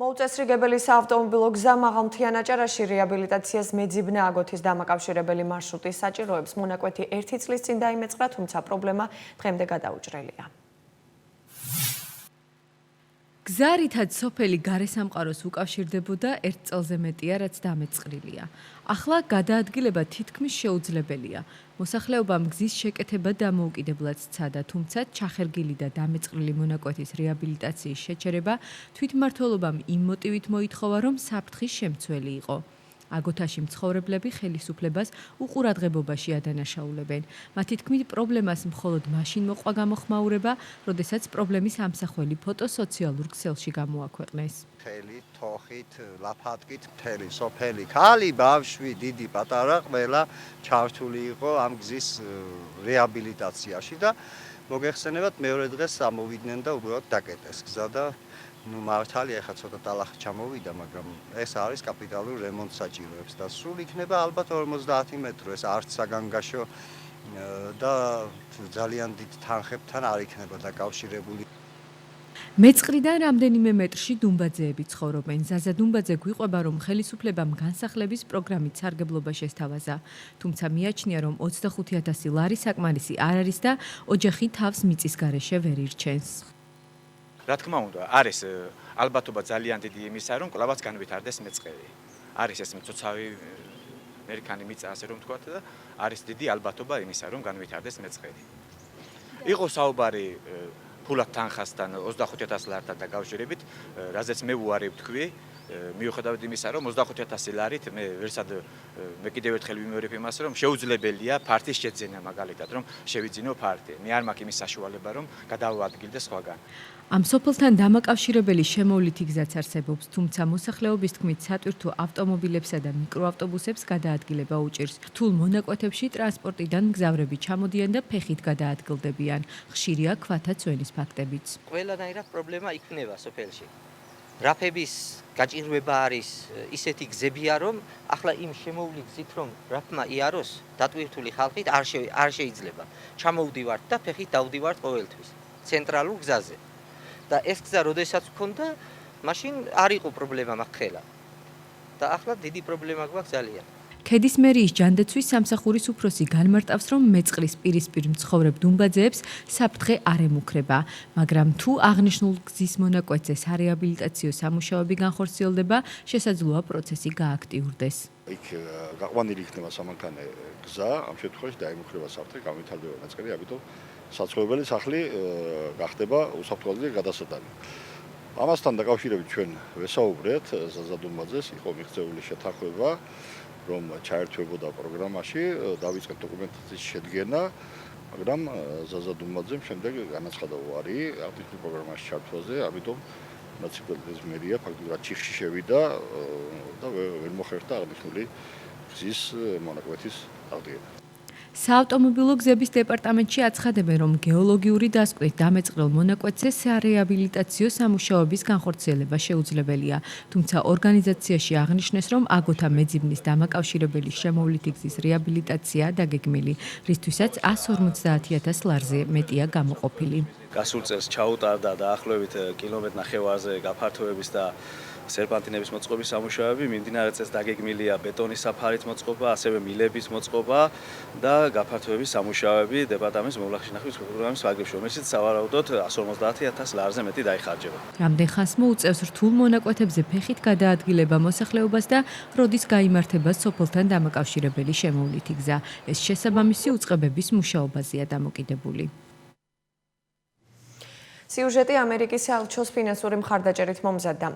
მოუწესრიგებელი საავტომობილო გზა მაღალმთიანაჭარაში რეაბილიტაციას მეძიბნა აგოთის დამაკავშირებელი მარშრუტის საჭიროებს მონაკვეთი 1 წლის წინ დაიმეწყრა, თუმცა პრობლემა დღემდე გადაუჭრელია. გზა, რითაც სოფელი გარესამყაროს უკავშირდებოდა, 1 წელზე მეტია, რაც დამეწყრილია. ახლა გადაადგილება თითქმის შეუძლებელია. მოსახლეობამ გზის შეკეთება დამოუკიდებლად სცადა, თუმცა ჩახერგილი და დამეწყრილი მონაკვეთის რეაბილიტაციის შეჩერება თვითმმართველობამ იმ მოტივით მოითხოვა, რომ საფრთხის შემცველი იყო. აგოთაში მცხოვრებლები ხელისუფლებას უყურადღებობაში ადანაშაულებენ. მათი თქმით, პრობლემას მხოლოდ მაშინ მოყვა გამოხმაურება, როდესაც პრობლემის ამსახველი ფოტო სოციალურ ქსელში გამოაქვეყნეს. ხელით, თოხით, ლაფატკით მთელი სოფელი, ქალი, ბავშვი, დიდი, პატარა, ყველა ჩართული იყო ამ გზის რეაბილიტაციაში და მოგეხსენებათ, მეორე დღეს ამოვიდნენ და უბრალოდ დაკეტეს გზა და მართალია, ეხლა ცოტა ტალახი ჩამოვიდა, მაგრამ ეს არის კაპიტალური რემონტს საჭიროებს და სულ იქნება ალბათ 50 მეტრო, ეს არც საგანგაშო და ძალიან დიდ თანხებთან არ იქნება დაკავშირებული. მეწყრიდან რამდენიმე მეტრში დუმბაძეები ცხოვრობენ. ზაზა დუმბაძე გვიყვება, რომ ხელისუფლებამ განსახლების პროგრამით სარგებლობა შესთავაზა. თუმცა მიაჩნია, რომ 25,000 ლარი საკმარისი არ არის და ოჯახი თავს მიწის გარეშე ვერ ირჩენს. რა თქმა უნდა, არის ალბათობა ძალიან დიდი იმისა, რომ კვლავაც განვითარდეს მეწყერი. არის ეს მწოცავი ამერიკანი მიწა, ასე რომ ვთქვათ და არის დიდი ალბათობა იმისა, რომ განვითარდეს მეწყერი. იყო საუბარი ფულად თანხასთან 25,000 ლართან დაკავშირებით, რაზეც მე უარი ვთქვი, მიუხედავად იმისა, რომ 25,000 ლარით მე კიდევ ერთხელ ვიმეორებ იმას, რომ შეუძლებელია ფართის შეძენა, მაგალითად, რომ შევიძინო ფართი. მე არ მაქვს იმის საშუალება, რომ გადავადგილდე სხვაგან. ამ სოფელთან დამაკავშირებელი შემოვლითი გზაც არსებობს, თუმცა მოსახლეობის თქმით, სატვირთო ავტომობილებსა და მიკროავტობუსებს გადაადგილება უჭირს. რთულ მონაკვეთებში ტრანსპორტიდან მგზავრები ჩამოდიან და ფეხით გადაადგილდებიან. ხშირია ქვათა წვენის ფაქტებიც. ყველანაირად პრობლემა იქნება სოფელში. რაფების გაჭირვება არის ისეთი გზებია, რომ ახლა იმ შემოვლით გზით რომ რაფმა იაროს, დატვირთული ხალხით არ შეიძლება. ჩამოვდივართ და ფეხით დავდივართ ყოველთვის ცენტრალურ გზაზე. და ეს გზა როდესაც გქონდა, მაშინ არ იყო პრობლემა მაგხელა. და ახლა დიდი პრობლემა გვაქვს ძალიან. ქედის მერიის ჯანდაცვის სამსახურის უფროსი განმარტავს, რომ მეწყრის პირისპირ მცხოვრებ დუმბაძეებს საფრთხე არ ემუქრება, მაგრამ თუ აღნიშნულ გზის მონაკვეთზე სარეაბილიტაციო სამუშაოები განხორციელდება, შესაძლოა პროცესი გააქტიურდეს. იქ გაყვანილი იქნება სამანქანე გზა, ამ შემთხვევაში დაემუქრება საფრთხე, განვითარდება მეწყერი, ამიტომ საცხოვრებელი სახლი გახდება უსაფრთხოებაზე გადასატანი. ამასთან დაკავშირებით ჩვენ ვესაუბრეთ ზაზა დუმბაძეს, იყო მიღწეული შეთანხმება, რომ ჩაერთვებოდა პროგრამაში, დავიწყეთ დოკუმენტაციის შედგენა, მაგრამ ზაზა დუმბაძემ შემდეგ განაცხადა უარი აღნიშნულ პროგრამაში ჩართვაზე, ამიტომ მუნიციპალიტეტის მერია ფაქტობრივად ჩიხში შევიდა და ვერ მოხერხდა აღნიშნული გზის მონაკვეთის აღდგენა. საავტომობილო გზების დეპარტამენტში აცხადებენ, რომ გეოლოგიური დასკვნით დამეწყრილ მონაკვეთზე სარეაბილიტაციო სამუშაოების განხორციელება შეუძლებელია, თუმცა ორგანიზაციაში აღნიშნეს, რომ აგოთა მეძიბნის დამაკავშირებელი შემოვლითი გზის რეაბილიტაცია დაგეგმილი, რისთვისაც 150,000 ლარზე მეტია გამოყოფილი. გასულ წელს ჩაუტარდა დაახლოებით კილომეტრ-ნახევარზე გაფართოების და სერპანტინების მოწყობის სამუშაოები, მიმდინარე წელს დაგეგმილია ბეტონის საფარით მოწყობა, ასევე მილების მოწყობა და გაფართოების სამუშაოები დეპარტამენტის მოვლახშენახვის პროგრამის ფარგლებში, რომელშიც სავარაუდოდ 150,000 ლარზე მეტი დაიხარჯება. რამდენ ხანს მოუწევს რთულ მონაკვეთებზე ფეხით გადაადგილება მოსახლეობას და როდის გაიმართება სოფელთან დამაკავშირებელი შემოვლითი გზა. ეს შესაბამისი უწყებების მუშაობაზეა დამოკიდებული. სიუჟეტი ამერიკის საელჩოს ფინანსური მხარდაჭერით მომზადდა.